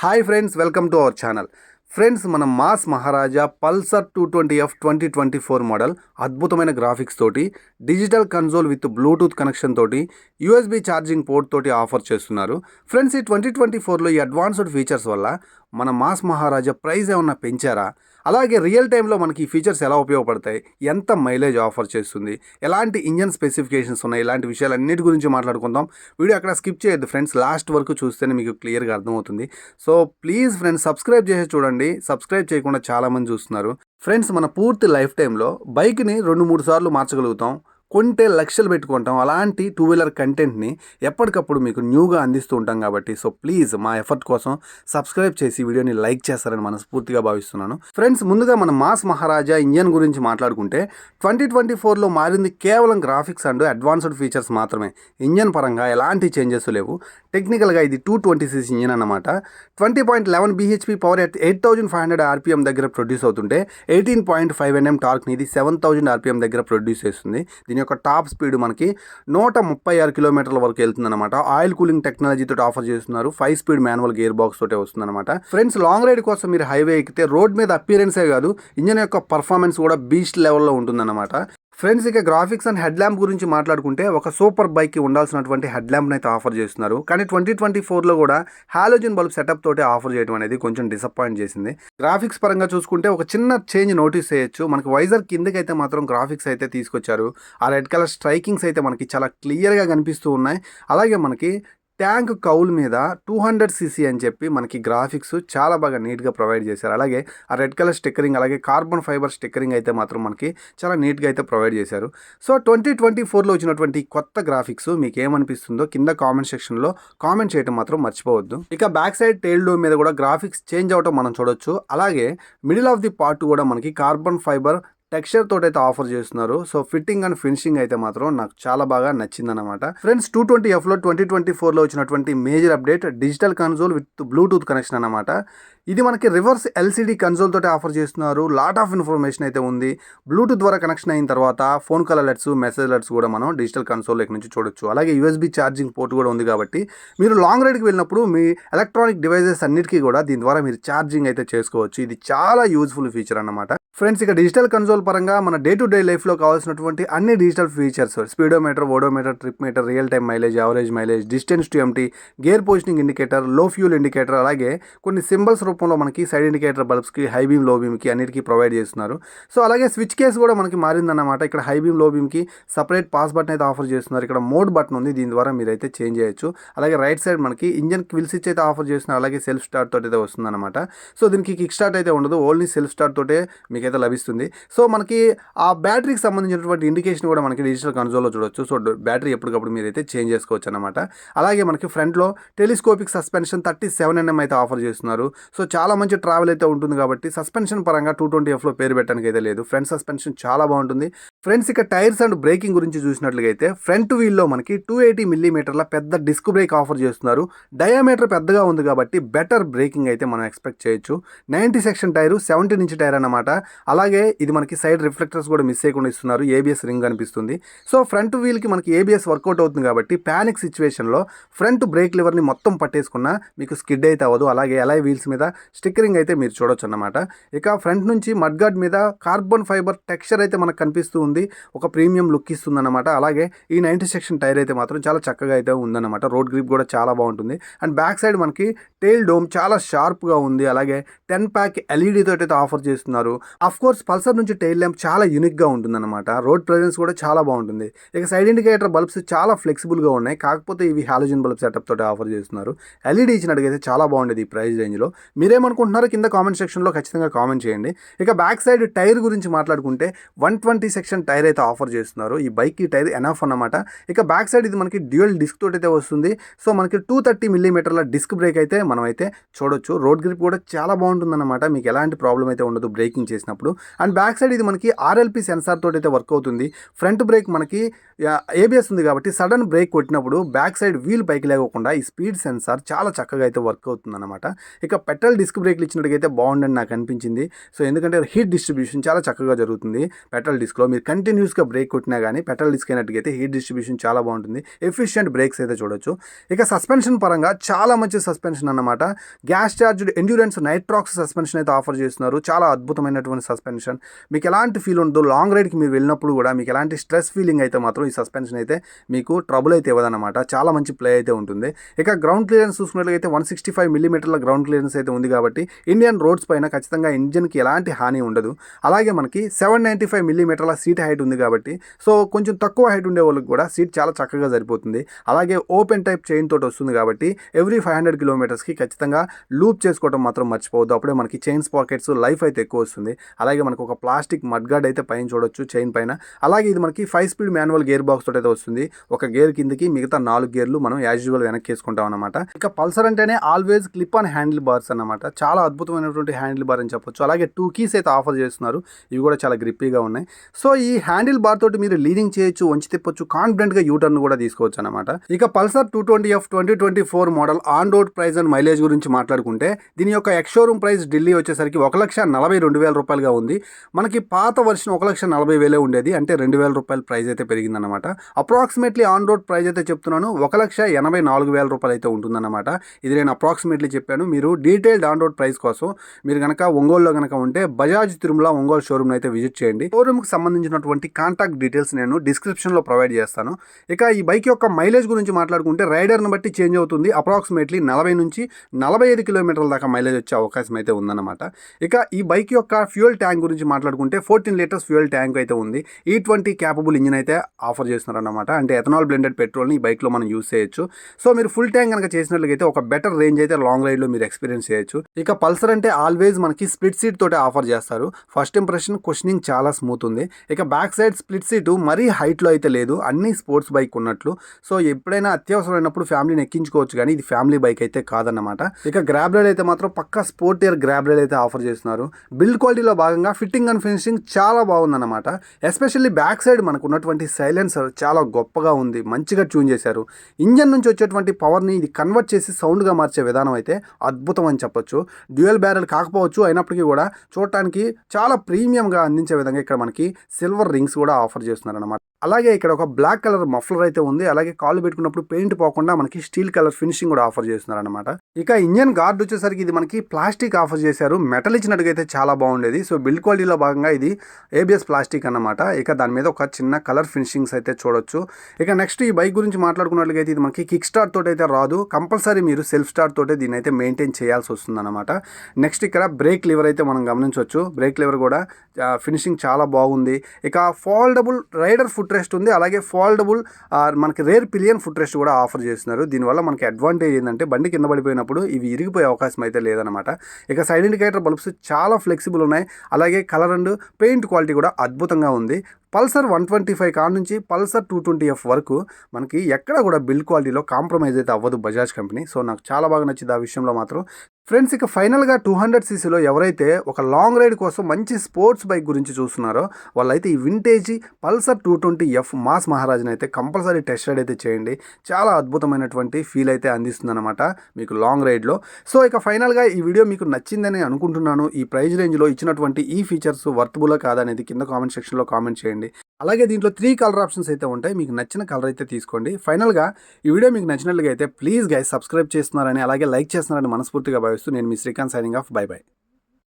Hi friends, welcome to our channel. Friends, మన mass మహారాజా Pulsar 220F 2024 model అద్భుతమైన graphics తోటి, digital console with Bluetooth connection తోటి, USB charging port తోటి offer చేస్తున్నారు. Friends, ఈ 2024లో ఈ అడ్వాన్స్డ్ ఫీచర్స్ వల్ల మన మాస్ మహారాజా ప్రైస్ ఏమన్నా పెంచారా, అలాగే రియల్ టైంలో మనకి ఈ ఫీచర్స్ ఎలా ఉపయోగపడతాయి, ఎంత మైలేజ్ ఆఫర్ చేస్తుంది, ఎలాంటి ఇంజన్ స్పెసిఫికేషన్స్ ఉన్నాయి, ఇలాంటి విషయాలన్నిటి గురించి మాట్లాడుకుందాం. వీడియో అక్కడ స్కిప్ చేయొద్దు ఫ్రెండ్స్, లాస్ట్ వరకు చూస్తేనే మీకు క్లియర్గా అర్థమవుతుంది. సో ప్లీజ్ ఫ్రెండ్స్, సబ్స్క్రైబ్ చేసి చూడండి. సబ్స్క్రైబ్ చేయకుండా చాలామంది చూస్తున్నారు. ఫ్రెండ్స్, మన పూర్తి లైఫ్ టైంలో బైక్ని 2-3 సార్లు మార్చగలుగుతాం, కొంటే లక్షలు పెట్టుకుంటాం. అలాంటి టూ వీలర్ కంటెంట్ని ఎప్పటికప్పుడు మీకు న్యూగా అందిస్తూ ఉంటాం కాబట్టి సో ప్లీజ్ మా ఎఫర్ట్ కోసం సబ్స్క్రైబ్ చేసి వీడియోని లైక్ చేస్తారని మనస్ఫూర్తిగా భావిస్తున్నాను. ఫ్రెండ్స్, ముందుగా మన మాస్ మహారాజా ఇంజన్ గురించి మాట్లాడుకుంటే 2024లో మారింది కేవలం గ్రాఫిక్స్ అండ్ అడ్వాన్స్డ్ ఫీచర్స్ మాత్రమే. ఇంజన్ పరంగా ఎలాంటి చేంజెస్ లేవు. టెక్నికల్గా ఇది 220cc ఇంజన్ అన్నమాట. 20.11 bhp పవర్ at 8500 RPM దగ్గర ప్రొడ్యూస్ అవుతుంటే 18.5 Nm టార్క్ని ఇది 7000 RPM దగ్గర ప్రొడ్యూస్ చేస్తుంది. దీని యొక్క టాప్ స్పీడ్ మనకి 136 కిలోమీటర్ల వరకు వెళ్తుందన్నమాట. ఆయిల్ కూలింగ్ టెక్నాలజీతో ఆఫర్ చేస్తున్నారు. 5 స్పీడ్ మాన్యువల్ గేర్ బాక్స్ తోటే వస్తుందన్నమాట. ఫ్రెండ్స్, లాంగ్ రైడ్ కోసం మీరు హైవే ఎక్కితే రోడ్ మీద అపీరెన్సే కాదు, ఇంజన్ యొక్క పర్ఫార్మెన్స్ కూడా బీస్ట్ లెవెల్లో ఉంటుందన్నమాట. ఫ్రెండ్స్, ఇక గ్రాఫిక్స్ అండ్ హెడ్ ల్యాంప్ గురించి మాట్లాడుకుంటే ఒక సూపర్ బైక్కి ఉండాల్సినటువంటి హెడ్ ల్యాంప్ని అయితే ఆఫర్ చేస్తున్నారు. కానీ 2024లో కూడా హాలోజన్ బల్బ్ సెటప్ తోటి ఆఫర్ చేయడం అనేది కొంచెం డిసప్పాయింట్ చేసింది. గ్రాఫిక్స్ పరంగా చూసుకుంటే ఒక చిన్న చేంజ్ నోటీస్ చేయొచ్చు. మనకి వైజర్ కిందకైతే మాత్రం గ్రాఫిక్స్ అయితే తీసుకొచ్చారు. ఆ రెడ్ కలర్ స్ట్రైకింగ్స్ అయితే మనకి చాలా క్లియర్గా కనిపిస్తూ ఉన్నాయి. అలాగే మనకి ట్యాంక్ కౌల్ మీద 200cc అని చెప్పి మనకి గ్రాఫిక్స్ చాలా బాగా నీట్గా ప్రొవైడ్ చేశారు. అలాగే ఆ రెడ్ కలర్ స్టిక్కరింగ్, అలాగే కార్బన్ ఫైబర్ స్టిక్కరింగ్ అయితే మాత్రం మనకి చాలా నీట్గా అయితే ప్రొవైడ్ చేశారు. సో 2024లో వచ్చినటువంటి కొత్త గ్రాఫిక్స్ మీకు ఏమనిపిస్తుందో కింద కామెంట్ సెక్షన్లో కామెంట్ చేయడం మాత్రం మర్చిపోవద్దు. ఇక బ్యాక్ సైడ్ టెయిల్ డోమ్ మీద కూడా గ్రాఫిక్స్ చేంజ్ అవటం మనం చూడొచ్చు. అలాగే మిడిల్ ఆఫ్ ది పార్ట్ కూడా మనకి కార్బన్ ఫైబర్ టెక్స్చర్ తోటి అయితే ఆఫర్ చేస్తున్నారు. సో ఫిట్టింగ్ అండ్ ఫినిషింగ్ అయితే మాత్రం నాకు చాలా బాగా నచ్చిందన్నమాట. ఫ్రెండ్స్, 220Fలో 2024లో వచ్చినటువంటి major update digital console with Bluetooth connection అన్నమాట. ఇది మనకి రివర్స్ LCD కన్సోల్ తోటి ఆఫర్ చేస్తున్నారు. లాట్ ఆఫ్ ఇన్ఫర్మేషన్ అయితే ఉంది. బ్లూటూత్ ద్వారా కనెక్షన్ అయిన తర్వాత phone call alerts, message alerts కూడా మనం డిజిటల్ కన్సోల్ ఇక్కడ నుంచి చూడొచ్చు. అలాగే USB ఛార్జింగ్ పోర్ట్ కూడా ఉంది కాబట్టి మీరు లాంగ్ రైడ్కి వెళ్ళినప్పుడు మీ ఎలక్ట్రానిక్ డివైజెస్ అన్నిటికీ కూడా దీని ద్వారా మీరు ఛార్జింగ్ అయితే చేసుకోవచ్చు. ఇది చాలా యూజ్ఫుల్ ఫీచర్ అన్నమాట. ఫ్రెండ్స్, ఇక డిజిటల్ కన్సోల్ పరంగా మన డే టు డే లైఫ్లో కావాల్సినటువంటి అన్ని digital features, speedometer, odometer, trip meter, real time mileage, average mileage, distance to empty, gear positioning indicator, లో ఫ్యూల్ ఇండికేటర్, అలాగే కొన్ని సింబల్స్ రూపంలో మనకి సైడ్ ఇండికేటర్ బల్బ్స్కి, హై బీమ్, లో బీమ్కి అన్నిటికీ ప్రొవైడ్ చేస్తున్నారు. సో అలాగే స్విచ్ కేస్ కూడా మనకి మారిందన్నమాట. ఇక్కడ హై బీమ్, లో బీమ్కి సపరేట్ పాస్ బటన్ అయితే ఆఫర్ చేస్తున్నారు. ఇక్కడ మోడ్ బటన్ ఉంది, దీని ద్వారా మీరు అయితే చేంజ్ చేయొచ్చు. అలాగే రైట్ సైడ్ మనకి ఇంజన్ క్విల్ స్విచ్ అయితే ఆఫర్ చేస్తున్నారు. అలాగే సెల్ఫ్ స్టార్ట్ తోటి అయితే వస్తుందన్నమాట. సో దీనికి కిక్ స్టార్ట్ అయితే ఉండదు, ఓన్లీ సెల్ఫ్ స్టార్ట్ తోటే మీకు అయితే లభిస్తుంది. సో మనకి ఆ బ్యాటరీకి సంబంధించినటువంటి ఇండికేషన్ కూడా మనకి డిజిటల్ కన్సోల్లో చూడొచ్చు. సో బ్యాటరీ ఎప్పటికప్పుడు మీరైతే చేంజ్ చేసుకోవచ్చు అనమాట. అలాగే మనకి ఫ్రంట్లో టెలిస్కోపిక్ సస్పెన్షన్ 37 mm అయితే ఆఫర్ చేస్తున్నారు. సో చాలా మంచి ట్రావెల్ అయితే ఉంటుంది కాబట్టి సస్పెన్షన్ పరంగా 220Fలో పేరు పెట్టడానికి అయితే లేదు. ఫ్రంట్ సస్పెన్షన్ చాలా బాగుంటుంది. ఫ్రెండ్స్, ఇక టైర్స్ అండ్ బ్రేకింగ్ గురించి చూసినట్లయితే ఫ్రంట్ వీల్లో మనకి 280 mm పెద్ద డిస్క్ బ్రేక్ ఆఫర్ చేస్తున్నారు. డయామీటర్ పెద్దగా ఉంది కాబట్టి బెటర్ బ్రేకింగ్ అయితే మనం ఎక్స్పెక్ట్ చేయొచ్చు. 90 సెక్షన్ టైరు, 17 ఇంచ్ టైర్ అన్నమాట. అలాగే ఇది మనకి సైడ్ రిఫ్లెక్టర్స్ కూడా మిస్ చేయకుండా ఇస్తున్నారు. ABS రింగ్ కనిపిస్తుంది. సో ఫ్రంట్ వీల్కి మనకి ABS వర్కౌట్ అవుతుంది కాబట్టి ప్యానిక్ సిచ్యువేషన్లో ఫ్రంట్ బ్రేక్ లివర్ని మొత్తం పట్టేసుకున్నా మీకు స్కిడ్ అయితే అవ్వదు. అలాగే అలాయ్ వీల్స్ మీద స్టిక్కరింగ్ అయితే మీరు చూడొచ్చు అన్నమాట. ఇక ఫ్రంట్ నుంచి మడ్గార్డ్ మీద కార్బన్ ఫైబర్ టెక్స్చర్ అయితే మనకు కనిపిస్తూ ఉంది. ఒక ప్రీమియం లుక్ ఇస్తుంది అన్నమాట. అలాగే ఈ 90 సెక్షన్ టైర్ అయితే మాత్రం చాలా చక్కగా అయితే ఉందన్నమాట. రోడ్ గ్రిప్ కూడా చాలా బాగుంటుంది. అండ్ బ్యాక్ సైడ్ మనకి టెయిల్ డోమ్ చాలా షార్ప్గా ఉంది. అలాగే 10 pack LED తోటి అయితే ఆఫర్ చేస్తున్నారు. అఫ్కోర్స్ పల్సర్ నుంచి టెయిల్ ల్యాంప్ చాలా యూనిక్గా ఉంటుందన్నమాట. రోడ్ ప్రెజెన్స్ కూడా చాలా బాగుంటుంది. ఇక సైడ్ ఇండికేటర్ బల్బ్స్ చాలా ఫ్లెక్సిబుల్గా ఉన్నాయి. కాకపోతే ఇవి హాలోజన్ బల్బ్ సెటప్ తోటి ఆఫర్ చేస్తున్నారు. LED ఇచ్చినట్టుగైతే చాలా బాగుండేది ఈ ప్రైస్ రేంజ్లో. మీరేమనుకుంటున్నారో కింద కామెంట్ సెక్షన్లో ఖచ్చితంగా కామెంట్ చేయండి. ఇక బ్యాక్ సైడ్ టైర్ గురించి మాట్లాడుకుంటే 120 సెక్షన్ టైర్ అయితే ఆఫర్ చేస్తున్నారు. ఈ బైక్కి టైర్ ఎనఫ్ అన్నమాట. ఇక బ్యాక్ సైడ్ ఇది మనకి డ్యూయల్ డిస్క్ తోటి అయితే వస్తుంది. సో మనకి 230 mm డిస్క్ బ్రేక్ అయితే మనం అయితే చూడొచ్చు. రోడ్ గ్రిప్ కూడా చాలా బాగుంటుందన్నమాట. మీకు ఎలాంటి ప్రాబ్లం అయితే ఉండదు బ్రేకింగ్ చేసినప్పుడు. చేసినప్పుడు. అండ్ బ్యాక్ సైడ్ ఇది మనకి ఆర్ఎల్పి సెన్సార్ తోటి అయితే వర్క్ అవుతుంది. ఫ్రంట్ బ్రేక్ మనకి ఏబిఎస్ ఉంది కాబట్టి సడన్ బ్రేక్ కొట్టినప్పుడు బ్యాక్ సైడ్ వీల్ పైకి లేకుండా ఈ స్పీడ్ సెన్సార్ చాలా చక్కగా అయితే వర్క్ అవుతుంది అనమాట. ఇక పెట్రోల్ డిస్క్ బ్రేక్లు ఇచ్చినట్టుగైతే బాగుండని నాకు అనిపించింది. సో ఎందుకంటే హీట్ డిస్ట్రిబ్యూషన్ చాలా చక్కగా జరుగుతుంది పెట్రోల్ డిస్క్లో. మీరు కంటిన్యూస్గా బ్రేక్ కొట్టినా కానీ పెట్రోల్ డిస్క్ అయినట్టుగైతే హీట్ డిస్ట్రిబ్యూషన్ చాలా బాగుంటుంది. ఎఫిషియెంట్ బ్రేక్స్ అయితే చూడొచ్చు. ఇక సస్పెన్షన్ పరంగా చాలా మంచి సస్పెన్షన్ అన్నమాట. Gas charged endurance nitrox suspension అయితే ఆఫర్ చేస్తున్నారు. చాలా అద్భుతమైనటువంటి సస్పెన్షన్. మీకు ఎలాంటి ఫీల్ ఉండదు. లాంగ్ రైడ్కి మీరు వెళ్ళినప్పుడు కూడా మీకు ఎలాంటి స్ట్రెస్ ఫీలింగ్ అయితే మాత్రం ఈ సస్పెన్షన్ అయితే మీకు ట్రబుల్ అయితే ఇవ్వదన్నమాట. చాలా మంచి ప్లే అయితే ఉంటుంది. ఇక గ్రౌండ్ క్లియరెన్స్ చూసుకున్నట్లయితే 165 మిల్లీమీటర్ల గ్రౌండ్ క్లియరెన్స్ అయితే ఉంది కాబట్టి ఇండియన్ రోడ్స్ పైన ఖచ్చితంగా ఇంజిన్కి ఎలాంటి హాని ఉండదు. అలాగే మనకి 795 మిల్లీమీటర్ల సీట్ హైట్ ఉంది కాబట్టి సో కొంచెం తక్కువ హైట్ ఉండే వాళ్ళకి కూడా సీట్ చాలా చక్కగా సరిపోతుంది. అలాగే ఓపెన్ టైప్ చైన్ తోటి వస్తుంది కాబట్టి ఎవ్రీ 500 కిలోమీటర్స్కి ఖచ్చితంగా లూప్ చేసుకోవడం మాత్రం మర్చిపోవద్దు. అప్పుడే మనకి చైన్స్ పాకెట్స్ లైఫ్ అయితే ఎక్కువ వస్తుంది. అలాగే మనకు ఒక ప్లాస్టిక్ మడ్గార్డ్ అయితే పైన చూడొచ్చు చైన్ పైన. అలాగే ఇది మనకి 5 స్పీడ్ మాన్యువల్ గేర్ బాక్స్ తోటి అయితే వస్తుంది. ఒక గేర్ కిందకి మిగతా 4 గేర్లు మనం యాజ్ యూజువల్ వెనక్కి వేసుకుంటాం అనమాట. ఇక పల్సర్ అంటేనే always clip on handle bars అన్నమాట. చాలా అద్భుతమైనటువంటి హ్యాండిల్ బార్ అని చెప్పొచ్చు. అలాగే 2 కీస్ అయితే ఆఫర్ చేస్తున్నారు. ఇవి కూడా చాలా గ్రిప్పీగా ఉన్నాయి. సో ఈ హ్యాండిల్ బార్ తోటి మీరు లీడింగ్ చేయొచ్చు, వంచి తిప్పొచ్చు, కాన్ఫిడెంట్గా యూటర్న్ కూడా తీసుకోవచ్చు అనమాట. ఇక Pulsar 220F 2024 model on road price and mileage గురించి మాట్లాడుకుంటే దీని యొక్క ఎక్స్ షోరూమ్ ప్రైస్ ఢిల్లీ వచ్చేసరికి 1,42,000 రూపాయలుగా ఉంది. మనకి పాత వర్షన్ 1,40,000 ఉండేది. అంటే 2,000 రూపాయల ప్రైస్ అయితే పెరిగిందన్నమాట. అప్రాక్సిమేట్లీ ఆన్ రోడ్ ప్రైస్ అయితే చెప్తున్నాను 1,84,000 రూపాయలు అయితే ఉంటుందన్నమాట. ఇది నేను అప్రాక్సిమేట్లీ చెప్పాను. మీరు డీటెయిల్డ్ ఆన్ రోడ్ ప్రైస్ కోసం మీరు కనుక ఒంగోలులో కనుక ఉంటే బజాజ్ తిరుమల ఒంగోలు షోరూమ్ అయితే విజిట్ చేయండి. షోరూమ్కి సంబంధించినటువంటి కాంటాక్ట్ డీటెయిల్స్ నేను డిస్క్రిప్షన్లో ప్రొవైడ్ చేస్తాను. ఇక ఈ బైక్ యొక్క మైలేజ్ గురించి మాట్లాడుకుంటే రైడర్ని బట్టి చేంజ్ అవుతుంది. అప్రాక్సిమేట్లీ 40 నుంచి 45 కిలోమీటర్ల దాకా మైలేజ్ వచ్చే అవకాశం అయితే ఉందన్నమాట. ఇక ఈ బైక్ యొక్క ఫ్యూయల్ ట్యాంక్ గురించి మాట్లాడుకుంటే 14 లీటర్స్ ఫ్యూయల్ ట్యాంక్ అయితే ఉంది. E20 క్యాపబుల్ ఇంజిన్ అయితే ఆఫర్ చేస్తున్నారన్నమాట. అంటే ఎథనాల్ బ్లెండెడ్ పెట్రోల్ని ఈ బైక్లో మనం యూస్ చేయొచ్చు. సో మీరు ఫుల్ ట్యాంక్ కనుక చేసినట్లయితే ఒక బెటర్ రేంజ్ అయితే లాంగ్ రైడ్లో మీరు ఎక్స్పీరియన్స్ చేయొచ్చు. ఇక పల్సర్ అంటే ఆల్వేస్ మనకి స్ప్లిట్ సీట్ తోటే ఆఫర్ చేస్తారు. ఫస్ట్ ఇంప్రెషన్ క్వశ్చనింగ్ చాలా స్మూత్ ఉంది. ఇక బ్యాక్ సైడ్ స్ప్లిట్ సీటు మరీ హైట్లో అయితే లేదు, అన్ని స్పోర్ట్స్ బైక్ ఉన్నట్లు. సో ఎప్పుడైనా అత్యవసరమైనప్పుడు ఫ్యామిలీని ఎక్కించుకోవచ్చు, కానీ ఇది ఫ్యామిలీ బైక్ అయితే కాదన్నమాట. ఇక గ్రాబ్ రైడ్ అయితే మాత్రం పక్కా స్పోర్ట్ ఇయర్ గ్రాబ్ రైడ్ అయితే ఆఫర్ చేస్తున్నారు. బిల్డ్ క్వాలిటీలో భాగంగా ఫిట్టింగ్ అండ్ ఫినిషింగ్ చాలా బాగుందన్నమాట. ఎస్పెషల్లీ బ్యాక్ సైడ్ మనకు ఉన్నటువంటి సైలెన్సర్ చాలా గొప్పగా ఉంది, మంచిగా ట్యూన్ చేశారు. ఇంజన్ నుంచి వచ్చేటువంటి పవర్ని ఇది కన్వర్ట్ చేసి సౌండ్గా మార్చే విధానం అయితే అద్భుతం అని చెప్పొచ్చు. డ్యూయల్ బ్యారెల్ కాకపోవచ్చు, అయినప్పటికీ కూడా చూడటానికి చాలా ప్రీమియంగా అందించే విధంగా ఇక్కడ మనకి సిల్వర్ రింగ్స్ కూడా ఆఫర్ చేస్తున్నారు అనమాట. అలాగే ఇక్కడ ఒక బ్లాక్ కలర్ మఫ్లర్ అయితే ఉంది. అలాగే కాళ్ళు పెట్టుకున్నప్పుడు పెయింట్ పోకుండా మనకి స్టీల్ కలర్ ఫినిషింగ్ కూడా ఆఫర్ చేస్తున్నారు అనమాట. ఇక ఇంజన్ గార్డ్ వచ్చేసరికి ఇది మనకి ప్లాస్టిక్ ఆఫర్ చేశారు. మెటల్ ఇచ్చినట్టుగా అయితే చాలా బాగుండేది. సో బిల్డ్ క్వాలిటీలో భాగంగా ఇది ఏబిఎస్ ప్లాస్టిక్ అన్నమాట. ఇక దాని మీద ఒక చిన్న కలర్ ఫినిషింగ్స్ అయితే చూడొచ్చు. ఇక నెక్స్ట్ ఈ బైక్ గురించి మాట్లాడుకున్నట్లయితే ఇది మనకి కిక్ స్టార్ట్ తోటి అయితే రాదు. కంపల్సరీ మీరు సెల్ఫ్ స్టార్ట్ తోటే దీన్ని అయితే మెయింటైన్ చేయాల్సి వస్తుంది అనమాట. నెక్స్ట్ ఇక్కడ బ్రేక్ లివర్ అయితే మనం గమనించవచ్చు. బ్రేక్ లివర్ కూడా ఫినిషింగ్ చాలా బాగుంది. ఇక ఫోల్డబుల్ రైడర్ ఫుట్ రెస్ట్ ఉంది. అలాగే ఫోల్డబుల్ మనకి రేర్ పిలియన్ ఫుట్ రెస్ట్ కూడా ఆఫర్ చేస్తున్నారు. దీనివల్ల మనకి అడ్వాంటేజ్ ఏంటంటే బండి కింద పడిపోయినప్పుడు ఇవి ఇరిగిపోయే అవకాశం అయితే లేదనమాట. ఇక సైడ్ ఇండికేటర్ బల్బ్స్ చాలా ఫ్లెక్సిబుల్ ఉన్నాయి. అలాగే కలర్ అండ్ పెయింట్ క్వాలిటీ కూడా అద్భుతంగా ఉంది. పల్సర్ 125 కార్ నుంచి పల్సర్ 220F వరకు మనకి ఎక్కడ కూడా బిల్డ్ క్వాలిటీలో కాంప్రమైజ్ అయితే అవ్వదు బజాజ్ కంపెనీ. సో నాకు చాలా బాగా నచ్చింది ఆ విషయంలో మాత్రం. ఫ్రెండ్స్ ఇక ఫైనల్గా 200cc ఎవరైతే ఒక లాంగ్ రైడ్ కోసం మంచి స్పోర్ట్స్ బైక్ గురించి చూస్తున్నారో వాళ్ళైతే ఈ వింటేజ్ పల్సర్ 220F మాస్ మహారాజ్ని అయితే కంపల్సరీ టెస్ట్ రైడ్ అయితే చేయండి. చాలా అద్భుతమైనటువంటి ఫీల్ అయితే అందిస్తుంది అనమాట మీకు లాంగ్ రైడ్లో. సో ఇక ఫైనల్గా ఈ వీడియో మీకు నచ్చిందని అనుకుంటున్నాను. ఈ ప్రైస్ రేంజ్లో ఇచ్చినటువంటి ఈ ఫీచర్స్ వర్తబులా కాదనేది కింద కామెంట్ సెక్షన్లో కామెంట్ చేయండి. అలాగే దీంట్లో 3 కలర్ ఆప్షన్స్ అయితే ఉంటాయి. మీకు నచ్చిన కలర్ అయితే తీసుకోండి. ఫైనల్గా ఈ వీడియో మీకు నచ్చినట్లుగా అయితే ప్లీజ్ గైస్ సబ్స్క్రైబ్ చేస్తున్నారని అలాగే లైక్ చేస్తున్నారని మనస్ఫూర్తిగా భావిస్తూ నేను మీ Srikanth signing off. Bye by.